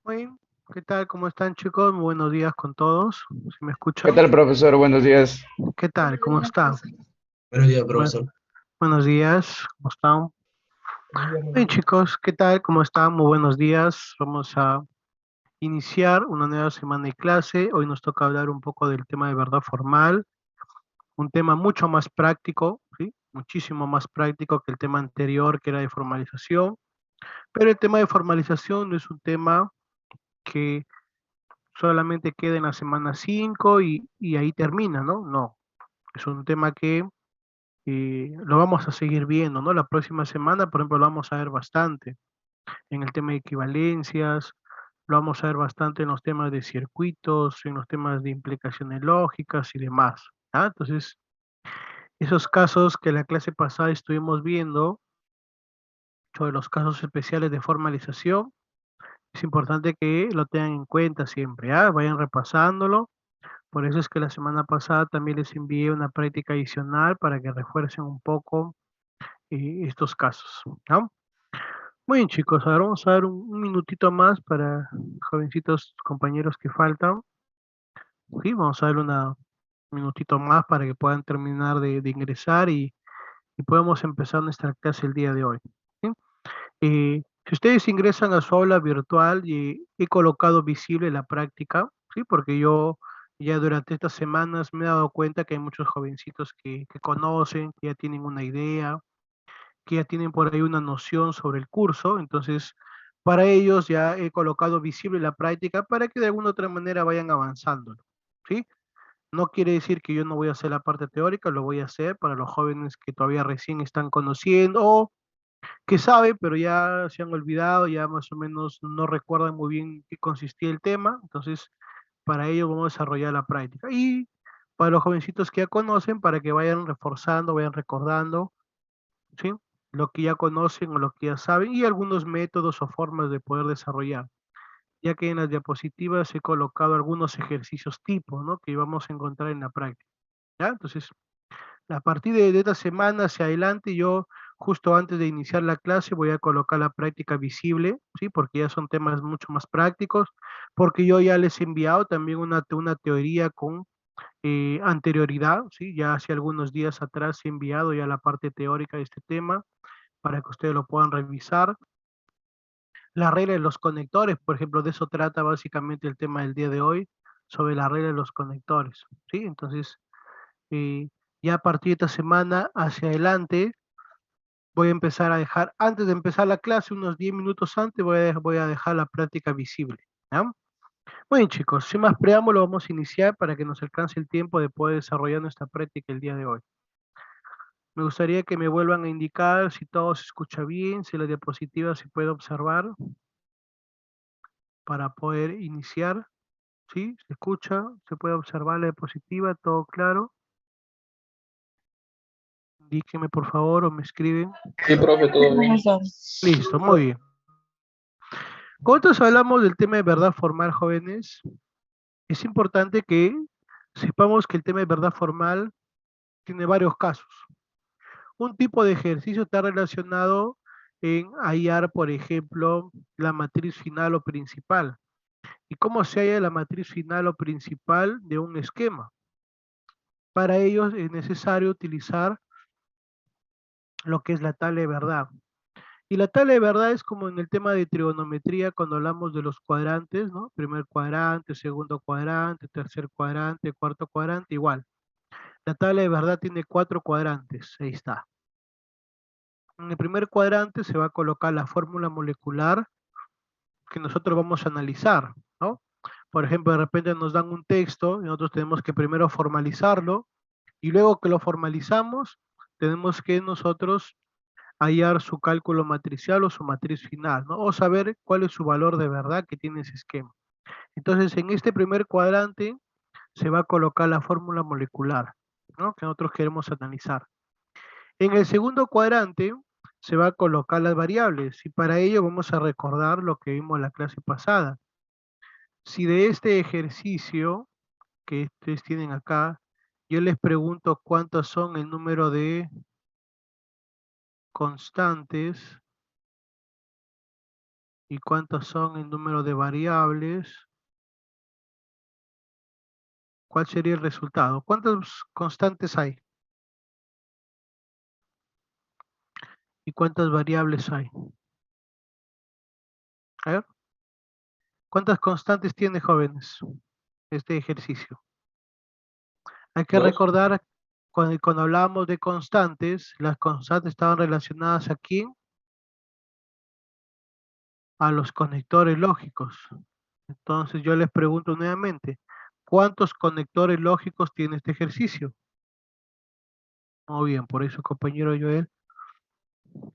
Muy, ¿qué tal? ¿Cómo están, chicos? Muy buenos días con todos. ¿Se me ¿Qué escuchan? tal, profesor? Buenos días. ¿Qué tal? ¿Cómo están? Buenos días, Bue- profesor. buenos días, ¿cómo están? Bien, chicos, ¿qué tal? ¿Cómo están? Muy buenos días. Vamos a iniciar una nueva semana de clase. Hoy nos toca hablar un poco del tema de verdad formal, un tema mucho más práctico, ¿sí? Muchísimo más práctico que el tema anterior, que era de formalización. Pero el tema de formalización no es un tema que solamente queda en la semana 5 y ahí termina, ¿no? No, es un tema que lo vamos a seguir viendo, ¿no? La próxima semana, por ejemplo, lo vamos a ver bastante en el tema de equivalencias, lo vamos a ver bastante en los temas de circuitos, en los temas de implicaciones lógicas y demás. ¿Ah? Entonces, esos casos que la clase pasada estuvimos viendo, sobre los casos especiales de formalización, es importante que lo tengan en cuenta siempre, ¿ah? Vayan repasándolo. Por eso es que la semana pasada también les envié una práctica adicional para que refuercen un poco estos casos, ¿no? Muy bien, chicos, ahora vamos a dar un minutito más para jovencitos compañeros que faltan. Sí, vamos a dar un minutito más para que puedan terminar de ingresar y podamos empezar nuestra clase el día de hoy. ¿Sí? Si ustedes ingresan a su aula virtual, he colocado visible la práctica, ¿sí? Porque yo ya durante estas semanas me he dado cuenta que hay muchos jovencitos que conocen, que ya tienen una idea, que ya tienen por ahí una noción sobre el curso, entonces para ellos ya he colocado visible la práctica para que de alguna otra manera vayan avanzando, ¿sí? No quiere decir que yo no voy a hacer la parte teórica, lo voy a hacer para los jóvenes que todavía recién están conociendo o que saben, pero ya se han olvidado, ya más o menos no recuerdan muy bien qué consistía el tema, entonces para ello vamos a desarrollar la práctica. Y para los jovencitos que ya conocen, para que vayan reforzando, vayan recordando, ¿sí? Lo que ya conocen o lo que ya saben y algunos métodos o formas de poder desarrollar, ya que en las diapositivas he colocado algunos ejercicios tipo, ¿no? Que vamos a encontrar en la práctica, ¿ya? Entonces, a partir de esta semana hacia adelante, yo justo antes de iniciar la clase voy a colocar la práctica visible, ¿sí? Porque ya son temas mucho más prácticos, porque yo ya les he enviado también una teoría con anterioridad, ¿sí? Ya hace algunos días atrás he enviado ya la parte teórica de este tema para que ustedes lo puedan revisar. La regla de los conectores, por ejemplo, de eso trata básicamente el tema del día de hoy, sobre la regla de los conectores, ¿sí? Entonces, eh, ya a partir de esta semana hacia adelante, voy a empezar a dejar, antes de empezar la clase, unos 10 minutos antes, voy a dejar la práctica visible, ¿ya? Muy bien, chicos, sin más preámbulo, vamos a iniciar para que nos alcance el tiempo de poder desarrollar nuestra práctica el día de hoy. Me gustaría que me vuelvan a indicar si todo se escucha bien, si la diapositiva se puede observar para poder iniciar. ¿Sí? ¿Se escucha? ¿Se puede observar la diapositiva? ¿Todo claro? Indíqueme por favor o me escriben. Sí, profe, todo bien. Profesor. Listo, muy bien. Cuando hablamos del tema de verdad formal, jóvenes, es importante que sepamos que el tema de verdad formal tiene varios casos. Un tipo de ejercicio está relacionado en hallar, por ejemplo, la matriz final o principal. ¿Y cómo se halla la matriz final o principal de un esquema? Para ello es necesario utilizar lo que es la tabla de verdad. Y la tabla de verdad es como en el tema de trigonometría cuando hablamos de los cuadrantes, ¿no? Primer cuadrante, segundo cuadrante, tercer cuadrante, cuarto cuadrante, igual. La tabla de verdad tiene 4 cuadrantes, ahí está. En el primer cuadrante se va a colocar la fórmula molecular que nosotros vamos a analizar, ¿no? Por ejemplo, de repente nos dan un texto y nosotros tenemos que primero formalizarlo y luego que lo formalizamos, tenemos que nosotros hallar su cálculo matricial o su matriz final, ¿no? O saber cuál es su valor de verdad que tiene ese esquema. Entonces, en este primer cuadrante se va a colocar la fórmula molecular, ¿no? Que nosotros queremos analizar. En el segundo cuadrante se va a colocar las variables y para ello vamos a recordar lo que vimos en la clase pasada. Si de este ejercicio que ustedes tienen acá, yo les pregunto cuántos son el número de constantes ¿Y cuántos son el número de variables? ¿Cuál sería el resultado? ¿Cuántas constantes hay? ¿Y cuántas variables hay? A ver, ¿cuántas constantes tiene, jóvenes, este ejercicio? Hay que Dos. recordar, cuando hablábamos de constantes, las constantes estaban relacionadas aquí a los conectores lógicos. Entonces yo les pregunto nuevamente, ¿cuántos conectores lógicos tiene este ejercicio? Muy bien, por eso, compañero Joel,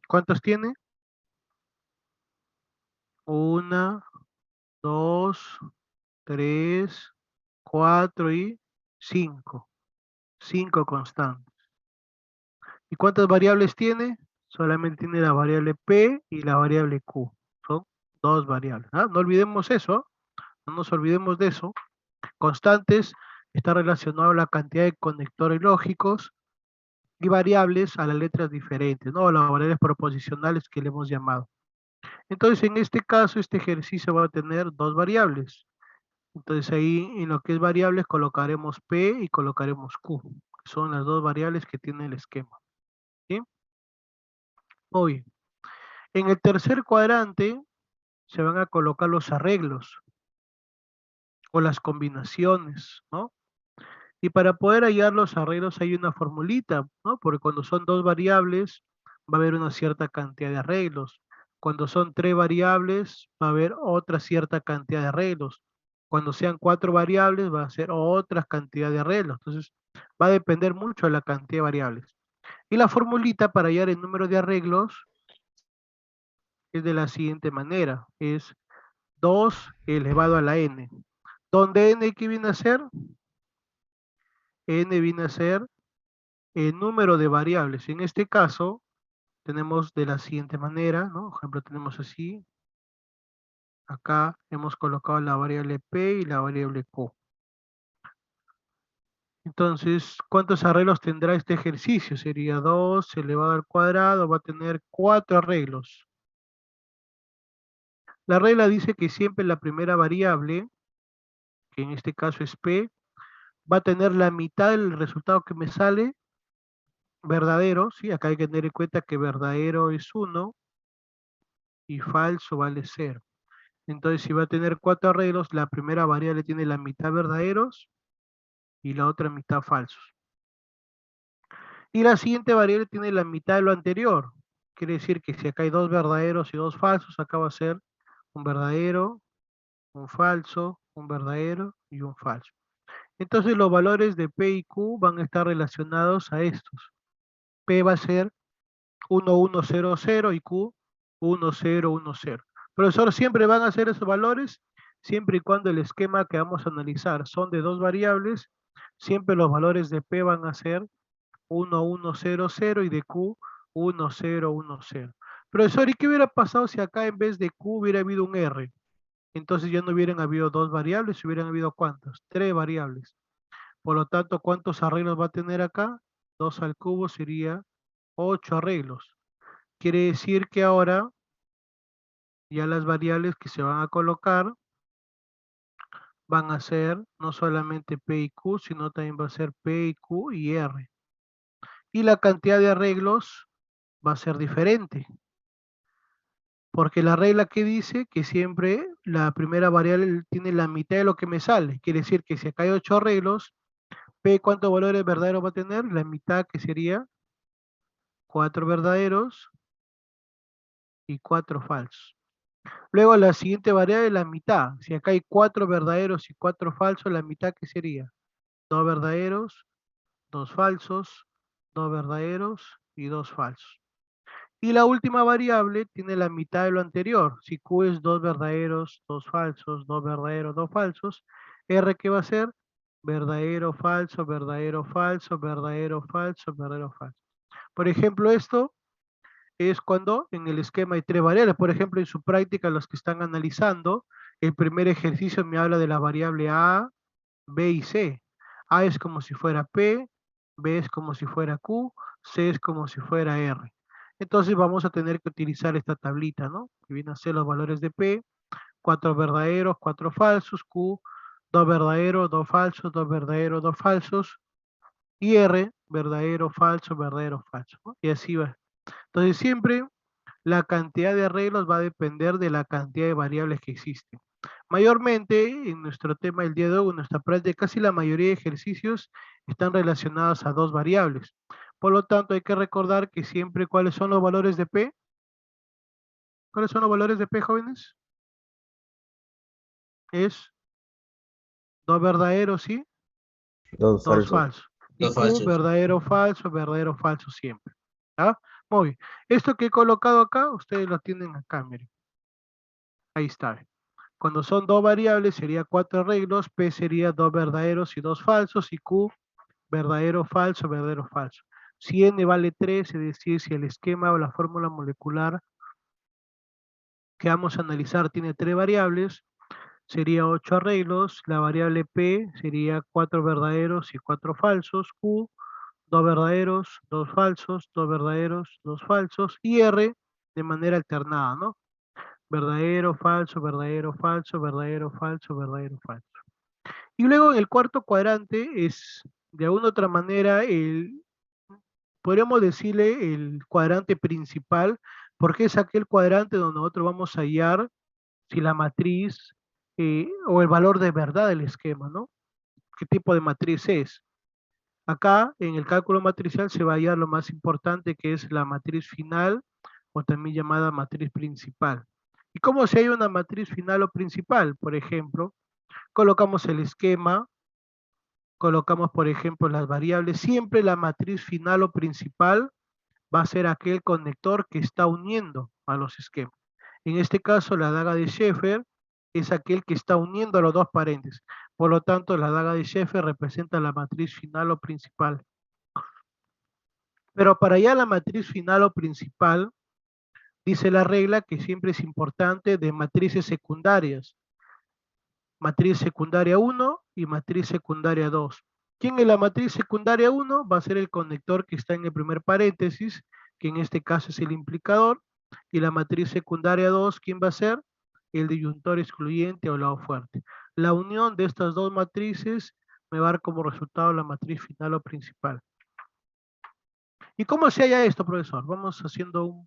¿cuántos tiene? 1, 2, 3, 4 y 5. 5 constantes. ¿Y cuántas variables tiene? Solamente tiene la variable P y la variable Q. Son dos variables. ¿Ah? No olvidemos eso. No nos olvidemos de eso. Constantes está relacionado a la cantidad de conectores lógicos y variables a las letras diferentes, ¿no? Las variables proposicionales que le hemos llamado. Entonces, en este caso, este ejercicio va a tener dos variables. Entonces, ahí en lo que es variables colocaremos P y colocaremos Q. Son las dos variables que tiene el esquema. ¿Sí? Muy bien. En el tercer cuadrante se van a colocar los arreglos o las combinaciones, ¿no? Y para poder hallar los arreglos hay una formulita, ¿no? Porque cuando son dos variables va a haber una cierta cantidad de arreglos. Cuando son tres variables va a haber otra cierta cantidad de arreglos. Cuando sean cuatro variables va a ser otra cantidad de arreglos. Entonces va a depender mucho de la cantidad de variables. Y la formulita para hallar el número de arreglos es de la siguiente manera. Es 2 elevado a la n. Donde n, ¿qué viene a ser? N viene a ser el número de variables. En este caso, tenemos de la siguiente manera, ¿no? Por ejemplo, tenemos así. Acá hemos colocado la variable P y la variable Q. Entonces, ¿cuántos arreglos tendrá este ejercicio? Sería 2 elevado al cuadrado, va a tener 4 arreglos. La regla dice que siempre la primera variable, que en este caso es P, va a tener la mitad del resultado que me sale verdadero, ¿sí? Acá hay que tener en cuenta que verdadero es 1 y falso vale 0. Entonces, si va a tener 4 arreglos, la primera variable tiene la mitad verdaderos y la otra mitad falsos. Y la siguiente variable tiene la mitad de lo anterior. Quiere decir que si acá hay 2 verdaderos y 2 falsos, acá va a ser un verdadero, un falso, un verdadero y un falso. Entonces los valores de P y Q van a estar relacionados a estos. P va a ser 1, 1, 0, 0 y Q 1, 0, 1, 0. Profesor, siempre van a ser esos valores, siempre y cuando el esquema que vamos a analizar son de dos variables, siempre los valores de P van a ser 1, 1, 0, 0 y de Q 1, 0, 1, 0. Profesor, ¿y qué hubiera pasado si acá en vez de Q hubiera habido un R? Entonces ya no hubieran habido dos variables, hubieran habido ¿cuántas? Tres variables. Por lo tanto, ¿cuántos arreglos va a tener acá? 2 al cubo sería 8 arreglos. Quiere decir que ahora ya las variables que se van a colocar van a ser no solamente P y Q, sino también va a ser P y Q y R. Y la cantidad de arreglos va a ser diferente. Porque la regla que dice que siempre la primera variable tiene la mitad de lo que me sale. Quiere decir que si acá hay 8 arreglos, P ¿cuántos valores verdaderos va a tener? La mitad, que sería 4 verdaderos y 4 falsos. Luego la siguiente variable es la mitad. Si acá hay 4 verdaderos y 4 falsos, la mitad, ¿qué sería? 2 verdaderos, 2 falsos, 2 verdaderos y 2 falsos. Y la última variable tiene la mitad de lo anterior. Si Q es 2 verdaderos, 2 falsos, 2 verdaderos, 2 falsos, R ¿qué va a ser? Verdadero, falso, verdadero, falso, verdadero, falso, verdadero, falso. Por ejemplo, esto es cuando en el esquema hay tres variables. Por ejemplo, en su práctica, los que están analizando, el primer ejercicio me habla de la variable A, B y C. A es como si fuera P, B es como si fuera Q, C es como si fuera R. Entonces vamos a tener que utilizar esta tablita, ¿no? Que viene a ser los valores de P, 4 verdaderos, 4 falsos, Q, 2 verdaderos, 2 falsos, 2 verdaderos, 2 falsos, y R, verdadero, falso, ¿no? Y así va. Entonces siempre la cantidad de arreglos va a depender de la cantidad de variables que existen. Mayormente, en nuestro tema del día de hoy, en nuestra práctica, casi la mayoría de ejercicios están relacionados a dos variables. Por lo tanto, hay que recordar que siempre, ¿cuáles son los valores de P? ¿Cuáles son los valores de P, jóvenes? Es 2 verdaderos y Dos 2 falsos. falsos. Y Dos Q, falsos. verdadero, falso siempre. ¿Ah? Muy bien. Esto que he colocado acá, ustedes lo tienen acá, miren. Ahí está. Cuando son dos variables sería 4 arreglos, P sería 2 verdaderos y 2 falsos, y Q, verdadero, falso, verdadero, falso. Si N vale 3, es decir, si el esquema o la fórmula molecular que vamos a analizar tiene 3 variables, sería 8 arreglos, la variable P sería 4 verdaderos y 4 falsos, Q, 2 verdaderos, 2 falsos, 2 verdaderos, 2 falsos, y R de manera alternada, ¿no? Verdadero, falso, verdadero, falso, verdadero, falso, verdadero, falso. Y luego en el cuarto cuadrante es, de alguna otra manera, podríamos decirle el cuadrante principal, porque es aquel cuadrante donde nosotros vamos a hallar si la matriz o el valor de verdad del esquema, ¿no? ¿Qué tipo de matriz es? Acá, en el cálculo matricial, se va a hallar lo más importante, que es la matriz final, o también llamada matriz principal. ¿Y cómo se halla una matriz final o principal? Por ejemplo, colocamos el esquema, colocamos, por ejemplo, las variables. Siempre la matriz final o principal va a ser aquel conector que está uniendo a los esquemas. En este caso, la daga de Sheffer es aquel que está uniendo a los dos paréntesis. Por lo tanto, la daga de Sheffer representa la matriz final o principal. Pero para allá la matriz final o principal, dice la regla que siempre es importante de matrices secundarias. Matriz secundaria 1 y matriz secundaria 2. ¿Quién es la matriz secundaria 1? Va a ser el conector que está en el primer paréntesis, que en este caso es el implicador. Y la matriz secundaria 2, ¿quién va a ser? El disyuntor excluyente o lado fuerte. La unión de estas dos matrices me va a dar como resultado la matriz final o principal. ¿Y cómo se halla esto, profesor? Vamos haciendo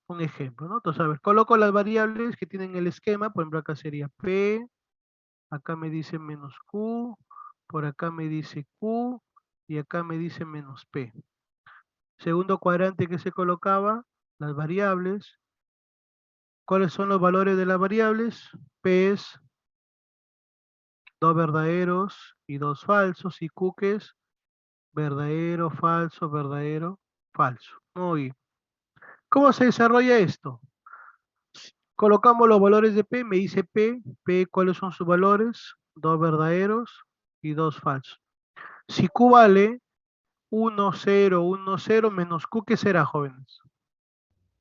un ejemplo, ¿no? Entonces, a ver, coloco las variables que tienen el esquema. Por ejemplo, acá sería P, acá me dice menos Q, por acá me dice Q, y acá me dice menos P. Segundo cuadrante que se colocaba, las variables. ¿Cuáles son los valores de las variables? P es 2 verdaderos y 2 falsos, y Q que es verdadero, falso. Muy bien. ¿Cómo se desarrolla esto? Colocamos los valores de P, me dice P, ¿cuáles son sus valores? 2 verdaderos y 2 falsos. Si Q vale 1, 0, 1, 0 menos Q, ¿qué será, jóvenes?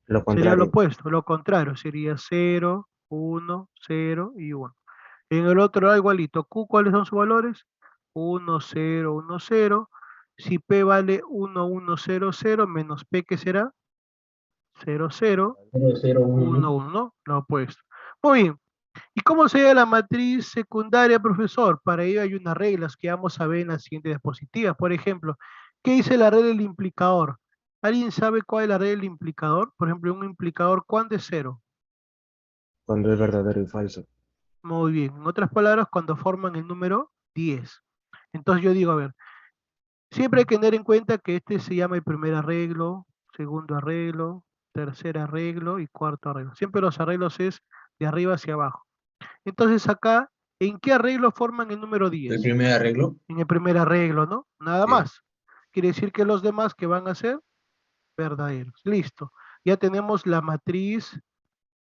Lo Sería lo contrario. opuesto, lo contrario, sería 0, 1, 0 y 1. En el otro lado igualito, Q, ¿cuáles son sus valores? 1, 0, 1, 0. Si P vale 1, 1, 0, 0 menos P, ¿qué será? 0, 0, 0, 1, 1. 1, ¿no? Lo opuesto. Muy bien. ¿Y cómo se llama la matriz secundaria, profesor? Para ello hay unas reglas que vamos a ver en las siguientes diapositivas. Por ejemplo, ¿qué dice la regla del implicador? ¿Alguien sabe cuál es la regla del implicador? Por ejemplo, un implicador, ¿cuándo es cero? Cuando es verdadero y falso. Muy bien. En otras palabras, cuando forman el número 10. Entonces yo digo, a ver, siempre hay que tener en cuenta que este se llama el primer arreglo, segundo arreglo, tercer arreglo y cuarto arreglo. Siempre los arreglos es de arriba hacia abajo. Entonces acá, ¿en qué arreglo forman el número 10? El primer arreglo. En el primer arreglo, ¿no? Nada Sí. más. Quiere decir que los demás que van a ser verdaderos. Listo. Ya tenemos la matriz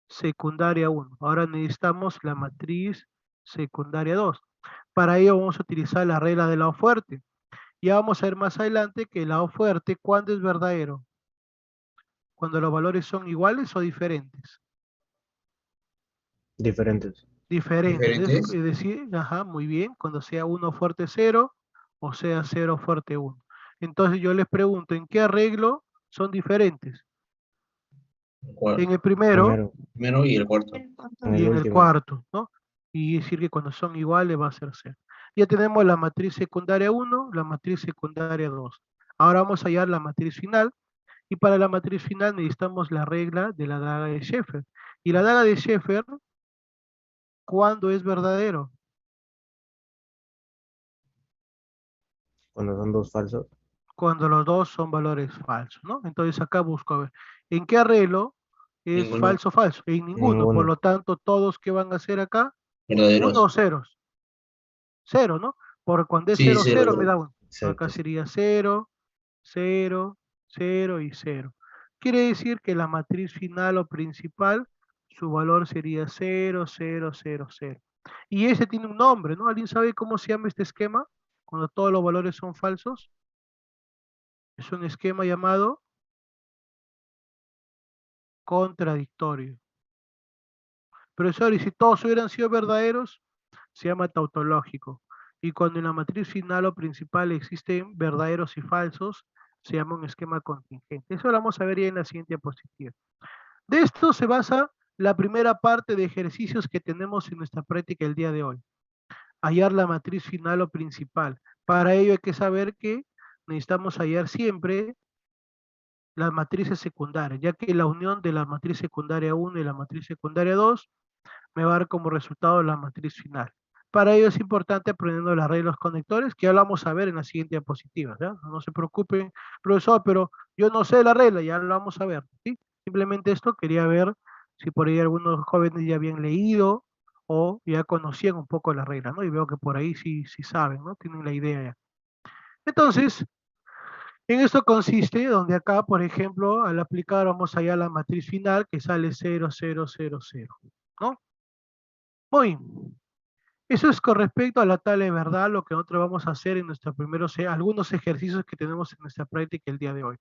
secundaria 1. Ahora necesitamos la matriz secundaria 2. Para ello vamos a utilizar la regla del lado fuerte. Ya vamos a ver más adelante que el lado fuerte, ¿cuándo es verdadero? Cuando los valores son iguales o diferentes. Diferentes. Diferentes, Diferentes. es decir, ajá, muy bien, cuando sea 1 fuerte 0 o sea 0 fuerte 1. Entonces yo les pregunto, ¿en qué arreglo son diferentes? En el primero Primero y el cuarto. En y el en el último. cuarto, ¿no? Y decir que cuando son iguales va a ser 0. Ya tenemos la matriz secundaria 1, la matriz secundaria 2. Ahora vamos a hallar la matriz final, y para la matriz final necesitamos la regla de la daga de Sheffer. Y la daga de Sheffer, ¿cuándo es verdadero? Cuando son dos falsos. Cuando los dos son valores falsos, ¿no? Entonces acá busco, a ver, ¿en qué arreglo es Ninguno. falso, falso? En ninguno, por Ninguno. lo tanto, todos que van a ser acá, 1 Verdaderos. o ceros. 0, ¿no? Porque cuando es Sí, 0, cero. 0 me da 1. Acá Exacto. sería 0, 0, 0 y 0. Quiere decir que la matriz final o principal, su valor sería 0, 0, 0, 0. Y ese tiene un nombre, ¿no? ¿Alguien sabe cómo se llama este esquema? Cuando todos los valores son falsos. Es un esquema llamado contradictorio. Profesor, y si todos hubieran sido verdaderos, se llama tautológico. Y cuando en la matriz final o principal existen verdaderos y falsos, se llama un esquema contingente. Eso lo vamos a ver ya en la siguiente diapositiva. De esto se basa la primera parte de ejercicios que tenemos en nuestra práctica el día de hoy. Hallar la matriz final o principal. Para ello hay que saber que necesitamos hallar siempre las matrices secundarias, ya que la unión de la matriz secundaria 1 y la matriz secundaria 2 me va a dar como resultado la matriz final. Para ello es importante aprendiendo las reglas conectores, que ya lo vamos a ver en la siguiente diapositiva, ¿ya? No se preocupen, profesor, pero yo no sé la regla, ya lo vamos a ver, ¿sí? Simplemente esto quería ver si por ahí algunos jóvenes ya habían leído o ya conocían un poco la regla, ¿no? Y veo que por ahí sí saben, ¿no? Tienen la idea ya. Entonces, en esto consiste, donde acá, por ejemplo, al aplicar vamos allá a la matriz final que sale 0, 0, 0, 0, ¿no? Muy bien. Eso es con respecto a la tabla de verdad, lo que nosotros vamos a hacer en nuestros primeros, algunos ejercicios que tenemos en nuestra práctica el día de hoy.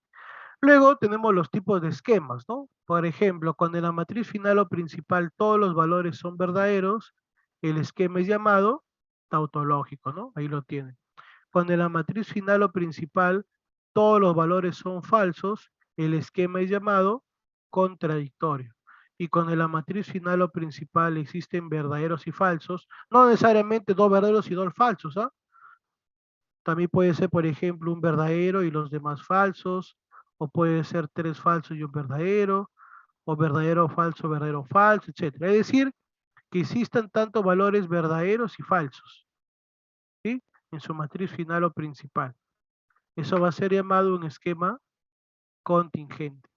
Luego tenemos los tipos de esquemas, ¿no? Por ejemplo, cuando en la matriz final o principal todos los valores son verdaderos, el esquema es llamado tautológico, ¿no? Ahí lo tienen. Cuando en la matriz final o principal todos los valores son falsos, el esquema es llamado contradictorio. Y cuando en la matriz final o principal existen verdaderos y falsos, no necesariamente dos verdaderos y dos falsos, ¿ah? También puede ser, por ejemplo, un verdadero y los demás falsos, o puede ser tres falsos y un verdadero, o verdadero, falso, etc. Es decir, que existan tanto valores verdaderos y falsos, ¿sí? En su matriz final o principal. Eso va a ser llamado un esquema contingente.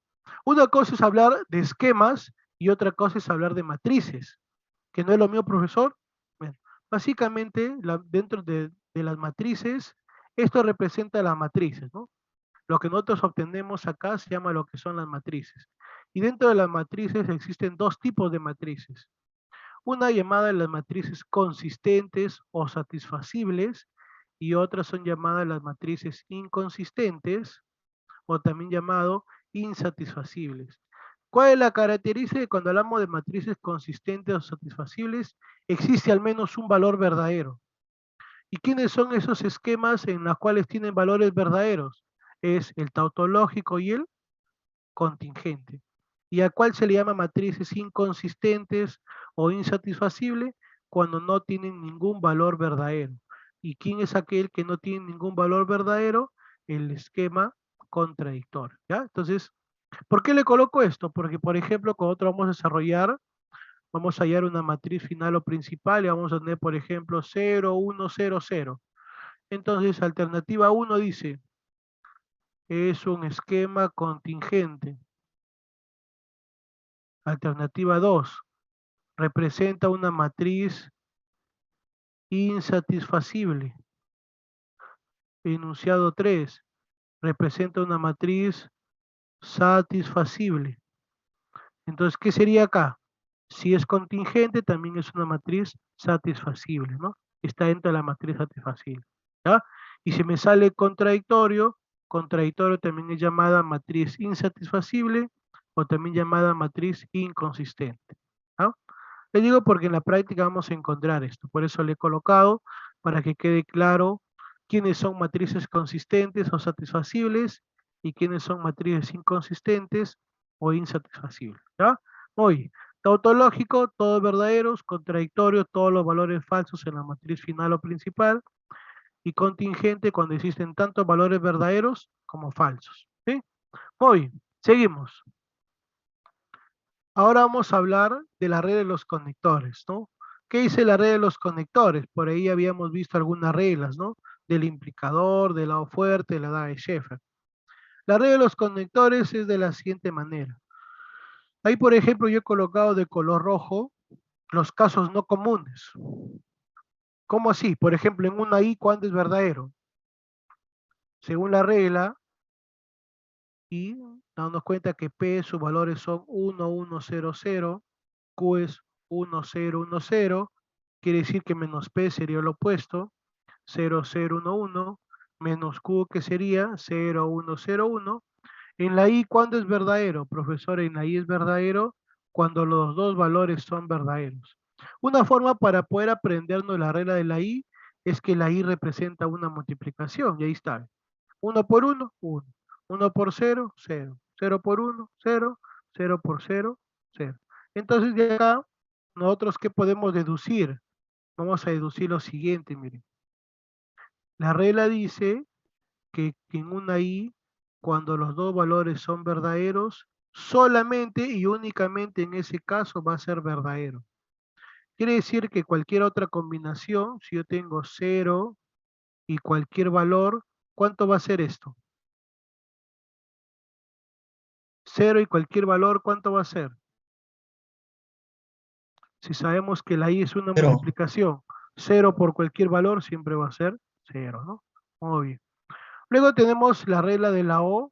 Una cosa es hablar de esquemas y otra cosa es hablar de matrices, que no es lo mío, profesor. Bueno, básicamente, dentro de las matrices, esto representa las matrices, ¿no? Lo que nosotros obtenemos acá se llama lo que son las matrices. Y dentro de las matrices existen dos tipos de matrices. Una llamada las matrices consistentes o satisfacibles y otras son llamadas las matrices inconsistentes o también llamado insatisfacibles. ¿Cuál es la característica de cuando hablamos de matrices consistentes o satisfacibles? Existe al menos un valor verdadero. ¿Y quiénes son esos esquemas en los cuales tienen valores verdaderos? Es el tautológico y el contingente. ¿Y a cuál se le llama matrices inconsistentes o insatisfacibles? Cuando no tienen ningún valor verdadero. ¿Y quién es aquel que no tiene ningún valor verdadero? El esquema contradictorio, ¿ya? Entonces, ¿por qué le coloco esto? Porque, por ejemplo, cuando nosotros vamos a desarrollar, vamos a hallar una matriz final o principal y vamos a tener, por ejemplo, 0, 1, 0, 0. Entonces, alternativa 1 dice, es un esquema contingente. Alternativa 2, representa una matriz insatisfacible. Enunciado 3, representa una matriz satisfacible. Entonces, ¿qué sería acá? Si es contingente, también es una matriz satisfacible, ¿no? Está dentro de la matriz satisfacible, ¿ya? Y si me sale contradictorio, contradictorio también es llamada matriz insatisfacible o también llamada matriz inconsistente, ¿no? Le digo porque en la práctica vamos a encontrar esto, por eso le he colocado para que quede claro quiénes son matrices consistentes o satisfacibles y quiénes son matrices inconsistentes o insatisfacible, ¿ya? Oye, tautológico, todos verdaderos, contradictorio, todos los valores falsos en la matriz final o principal, y contingente cuando existen tantos valores verdaderos como falsos, ¿sí? Muy bien, seguimos. Ahora vamos a hablar de la red de los conectores, ¿no? ¿Qué dice la red de los conectores? Por ahí habíamos visto algunas reglas, ¿no? Del implicador, del lado fuerte, de la edad de Sheffer. La red de los conectores es de la siguiente manera. Ahí, por ejemplo, yo he colocado de color rojo los casos no comunes. ¿Cómo así? Por ejemplo, en una I, ¿cuándo es verdadero? Según la regla, y dándonos cuenta que P, sus valores son 1, 1, 0, 0, Q es 1, 0, 1, 0, quiere decir que menos P sería lo opuesto, 0, 0, 1, 1, menos Q que sería 0, 1, 0, 1. En la I, ¿cuándo es verdadero? Profesor, en la I es verdadero cuando los dos valores son verdaderos. Una forma para poder aprendernos la regla de la I es que la I representa una multiplicación, y ahí está. 1 por 1, 1. 1 por 0, 0. 0 por 1, 0. 0 por 0, 0. Entonces de acá, nosotros ¿qué podemos deducir? Vamos a deducir lo siguiente, miren. La regla dice que en una I, cuando los dos valores son verdaderos, solamente y únicamente en ese caso va a ser verdadero. Quiere decir que cualquier otra combinación, si yo tengo 0 y cualquier valor, ¿cuánto va a ser esto? 0 y cualquier valor, ¿cuánto va a ser? Si sabemos que la I es una Pero, multiplicación, 0 por cualquier valor siempre va a ser 0, ¿no? Muy bien. Luego tenemos la regla de la O,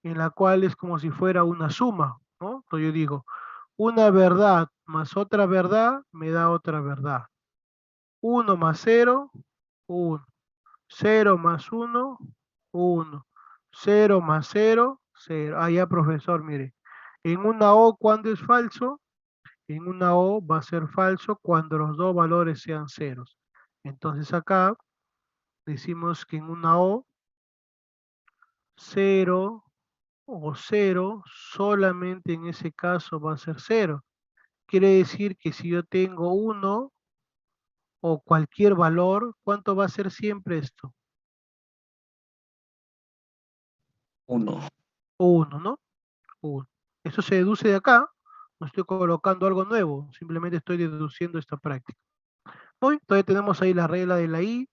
en la cual es como si fuera una suma, ¿no? Entonces yo digo, una verdad más otra verdad me da otra verdad. 1 más 0, 1. 0 más 1, 1. 0 más 0, 0. Ah, ya, profesor, mire. En una O, ¿cuándo es falso? En una O va a ser falso cuando los dos valores sean ceros. Entonces acá decimos que en una O, 0 o 0, solamente en ese caso va a ser 0. Quiere decir que si yo tengo 1 o cualquier valor, ¿cuánto va a ser siempre esto? 1. 1, ¿no? 1. Eso se deduce de acá. No estoy colocando algo nuevo, simplemente estoy deduciendo esta práctica. Muy, entonces tenemos ahí la regla de la I,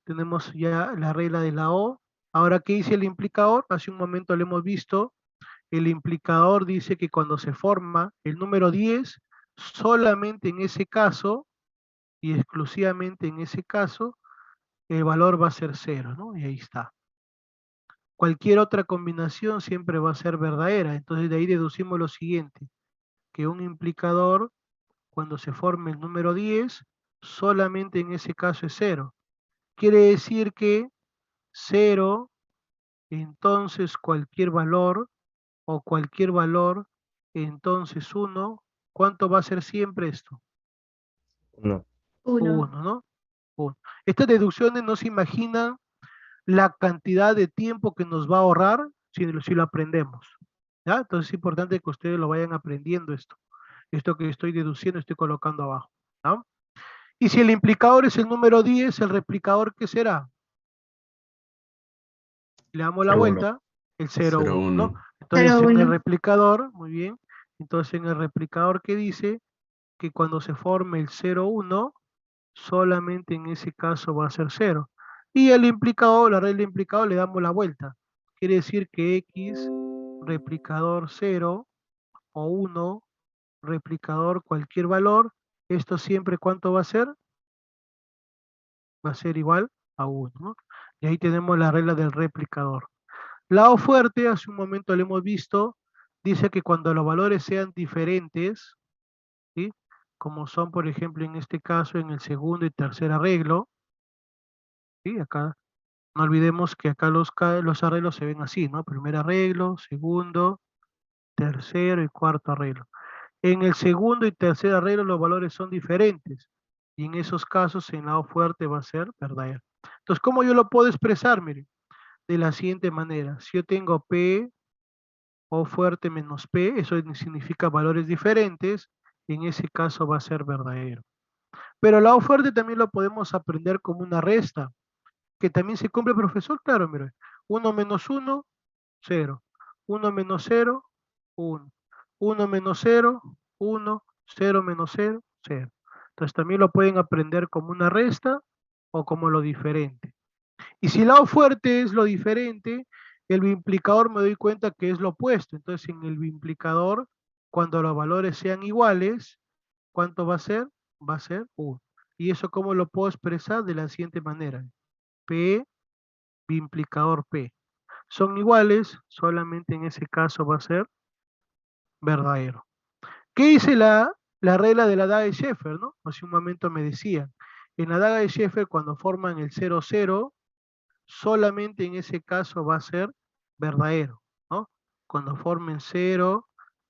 tenemos ya la regla de la O. Ahora, ¿qué dice el implicador? Hace un momento lo hemos visto. El implicador dice que cuando se forma el número 10, solamente en ese caso y exclusivamente en ese caso, el valor va a ser 0, ¿no? Y ahí está. Cualquier otra combinación siempre va a ser verdadera. Entonces de ahí deducimos lo siguiente, que un implicador, cuando se forme el número 10, solamente en ese caso es 0. Quiere decir que 0, entonces cualquier valor, o cualquier valor, entonces 1, ¿cuánto va a ser siempre esto? 1. 1, ¿no? 1. Estas deducciones no se imaginan la cantidad de tiempo que nos va a ahorrar si lo aprendemos. ¿Ya? Entonces es importante que ustedes lo vayan aprendiendo esto. Esto que estoy deduciendo, estoy colocando abajo. ¿No? Y si el implicador es el número 10, el replicador, ¿qué será? Le damos la 0, 1. vuelta, el 0, 1, ¿no? 0,1. Entonces en el replicador, muy bien, entonces en el replicador que dice que cuando se forme el 0, 1, solamente en ese caso va a ser 0. Y el implicador, la regla del implicador, le damos la vuelta. Quiere decir que X, replicador 0 o 1, replicador cualquier valor, esto siempre ¿cuánto va a ser? Va a ser igual a 1, ¿no? Y ahí tenemos la regla del replicador. Lado fuerte, hace un momento lo hemos visto, dice que cuando los valores sean diferentes, ¿sí? Como son, por ejemplo, en este caso, en el segundo y tercer arreglo, ¿sí? Acá, no olvidemos que acá los arreglos se ven así, ¿no? Primer arreglo, segundo, tercero y cuarto arreglo. En el segundo y tercer arreglo los valores son diferentes, y en esos casos el lado fuerte va a ser verdadero. Entonces, ¿cómo yo lo puedo expresar? Miren, de la siguiente manera, si yo tengo P O fuerte menos P, eso significa valores diferentes, en ese caso va a ser verdadero. Pero la O fuerte también lo podemos aprender como una resta, que también se cumple, profesor, claro, mire, 1 menos 1, 0. 1 menos 0, 1. 1 menos 0, 1. 0 menos 0, 0. Entonces también lo pueden aprender como una resta o como lo diferente. Y si la O fuerte es lo diferente, el biimplicador me doy cuenta que es lo opuesto. Entonces en el biimplicador, cuando los valores sean iguales, ¿cuánto va a ser? Va a ser 1. ¿Y eso cómo lo puedo expresar? De la siguiente manera. P, biimplicador P. Son iguales, solamente en ese caso va a ser verdadero. ¿Qué dice la regla de la daga de Sheffer, no? Hace un momento me decían, en la daga de Sheffer cuando forman el 0, 0, solamente en ese caso va a ser verdadero, ¿no? Cuando formen 0,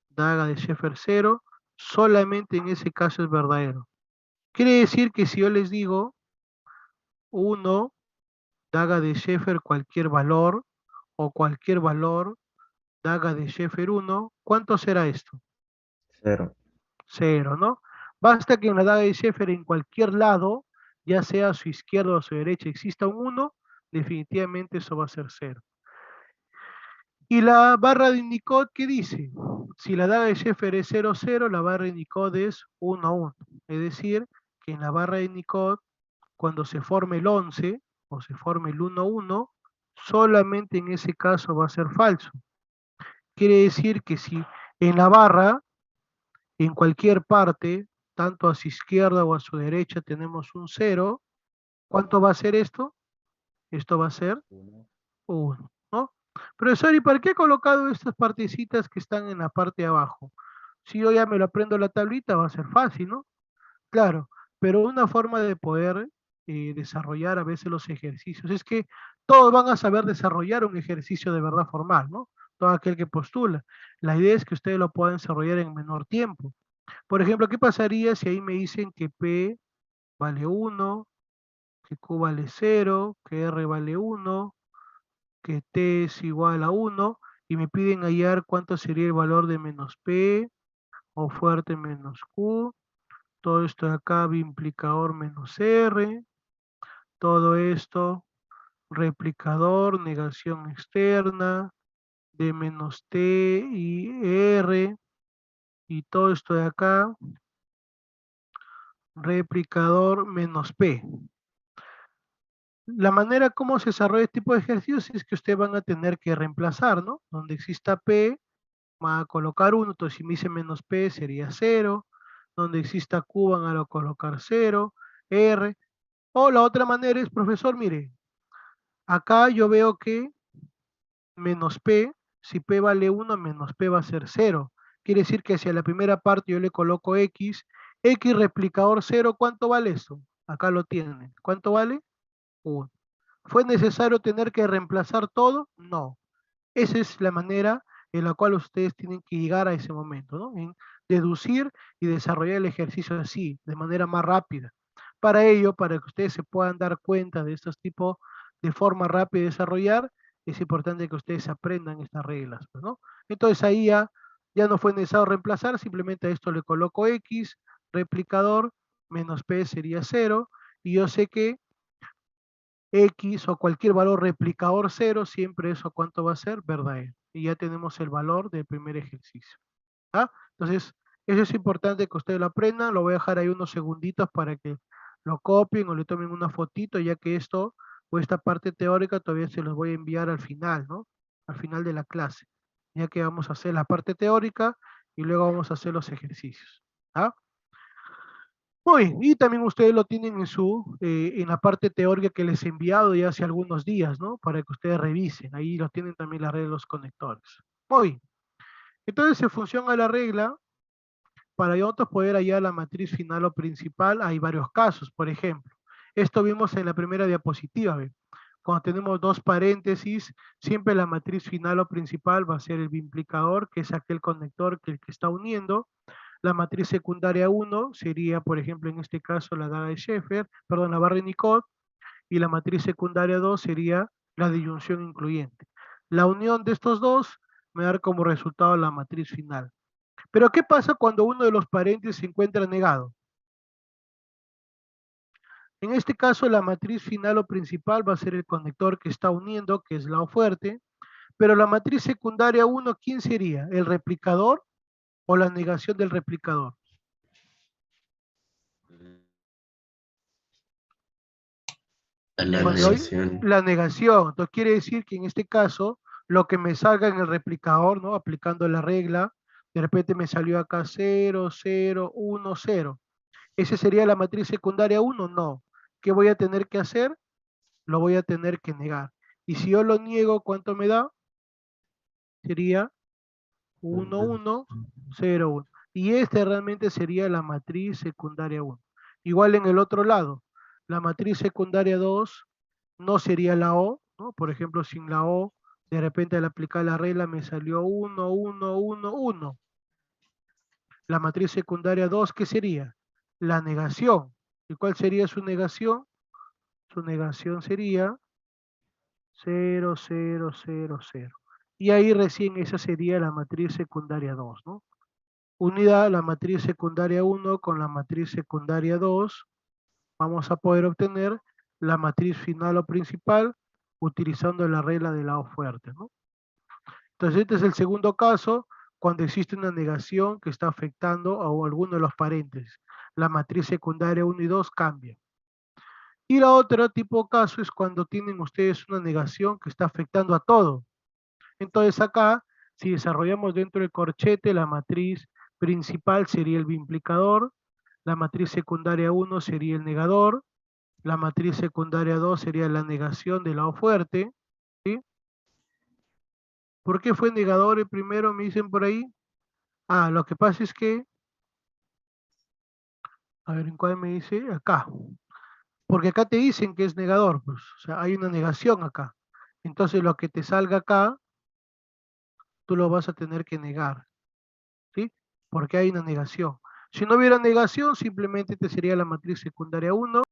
daga de Sheffer 0, solamente en ese caso es verdadero. Quiere decir que si yo les digo 1, daga de Sheffer cualquier valor, o cualquier valor, daga de Sheffer 1, ¿cuánto será esto? 0. 0, ¿no? Basta que en la daga de Sheffer en cualquier lado, ya sea a su izquierda o a su derecha, exista un 1, definitivamente eso va a ser 0. Y la barra de Unicode, ¿qué dice? Si la daga de Sheffer es 0, 0, la barra de Unicode es 1, 1. Es decir, que en la barra de Unicode, cuando se forme el 11 o se forme el 1, 1, solamente en ese caso va a ser falso. Quiere decir que si en la barra, en cualquier parte, tanto a su izquierda o a su derecha tenemos un 0, ¿cuánto va a ser esto? Esto va a ser 1, ¿no? Profesor, ¿y para qué he colocado estas partecitas que están en la parte de abajo? Si yo ya me lo aprendo la tablita, va a ser fácil, ¿no? Claro, pero una forma de poder desarrollar a veces los ejercicios es que todos van a saber desarrollar un ejercicio de verdad formal, ¿no? Todo aquel que postula. La idea es que ustedes lo puedan desarrollar en menor tiempo. Por ejemplo, ¿qué pasaría si ahí me dicen que P vale 1, que Q vale 0, que R vale 1, que T es igual a 1 y me piden hallar cuánto sería el valor de menos P o fuerte menos Q? Todo esto de acá, biimplicador menos R, todo esto, replicador, negación externa, de menos T y R, y todo esto de acá, replicador menos P. La manera como se desarrolla este tipo de ejercicios es que ustedes van a tener que reemplazar, ¿no? Donde exista P, van a colocar 1, entonces si me dice menos P sería 0, donde exista Q van a colocar 0, R, o la otra manera es, profesor, mire, acá yo veo que menos P, si P vale 1, menos P va a ser 0. Quiere decir que si a la primera parte yo le coloco X, X replicador 0, ¿cuánto vale esto? Acá lo tienen. ¿Cuánto vale? 1. ¿Fue necesario tener que reemplazar todo? No. Esa es la manera en la cual ustedes tienen que llegar a ese momento, ¿no? En deducir y desarrollar el ejercicio así, de manera más rápida. Para ello, para que ustedes se puedan dar cuenta de estos tipos de forma rápida de desarrollar, es importante que ustedes aprendan estas reglas, pues, ¿no? Entonces ahí ya no fue necesario reemplazar, simplemente a esto le coloco X, replicador, menos P sería 0, y yo sé que X o cualquier valor replicador 0, siempre eso cuánto va a ser, verdadero. Y ya tenemos el valor del primer ejercicio. ¿Ah? Entonces, eso es importante que ustedes lo aprendan. Lo voy a dejar ahí unos segunditos para que lo copien o le tomen una fotito, ya que esto o esta parte teórica todavía se los voy a enviar al final, ¿no? Al final de la clase. Ya que vamos a hacer la parte teórica y luego vamos a hacer los ejercicios. ¿Ah? Muy bien, y también ustedes lo tienen en la parte teórica que les he enviado ya hace algunos días, ¿no? Para que ustedes revisen. Ahí lo tienen también la red de los conectores. Muy bien. Entonces, en función a la regla, para nosotros poder hallar la matriz final o principal, hay varios casos. Por ejemplo, esto vimos en la primera diapositiva, ¿ve? Cuando tenemos dos paréntesis, siempre la matriz final o principal va a ser el biimplicador, que es aquel conector que el que está uniendo. La matriz secundaria 1 sería, por ejemplo, en este caso, la daga de Sheffer, perdón, la barra de Nicot, y la matriz secundaria 2 sería la disyunción incluyente. La unión de estos dos me va a dar como resultado la matriz final. Pero ¿qué pasa cuando uno de los paréntesis se encuentra negado? En este caso, la matriz final o principal va a ser el conector que está uniendo, que es la O fuerte, pero la matriz secundaria 1, ¿quién sería? ¿El replicador o la negación del replicador? La Cuando hay negación. la negación, entonces quiere decir que en este caso, lo que me salga en el replicador, ¿no? Aplicando la regla, de repente me salió acá 0, 0, 1, 0. ¿Ese sería la matriz secundaria 1? No. ¿Qué voy a tener que hacer? Lo voy a tener que negar. Y si yo lo niego, ¿cuánto me da? Sería 1, 1, 0, 1. Y esta realmente sería la matriz secundaria 1. Igual en el otro lado, la matriz secundaria 2 no sería la O, ¿no? Por ejemplo, sin la O, de repente al aplicar la regla me salió 1, 1, 1, 1. La matriz secundaria 2, ¿qué sería? La negación. ¿Y cuál sería su negación? Su negación sería 0, 0, 0, 0. Y ahí recién esa sería la matriz secundaria 2, ¿no? Unida la matriz secundaria 1 con la matriz secundaria 2, vamos a poder obtener la matriz final o principal utilizando la regla de la O fuerte, ¿no? Entonces este es el segundo caso cuando existe una negación que está afectando a alguno de los paréntesis. La matriz secundaria 1 y 2 cambia. Y la otra tipo de caso es cuando tienen ustedes una negación que está afectando a todo. Entonces acá, si desarrollamos dentro del corchete, la matriz principal sería el biimplicador, la matriz secundaria 1 sería el negador, la matriz secundaria 2 sería la negación del lado fuerte, ¿sí? ¿Por qué fue negador el primero? Me dicen por ahí. Ah, lo que pasa es que, a ver, ¿en cuál me dice? Acá. Porque acá te dicen que es negador, pues, o sea, hay una negación acá. Entonces lo que te salga acá, tú lo vas a tener que negar, ¿sí? Porque hay una negación. Si no hubiera negación, simplemente te sería la matriz secundaria 1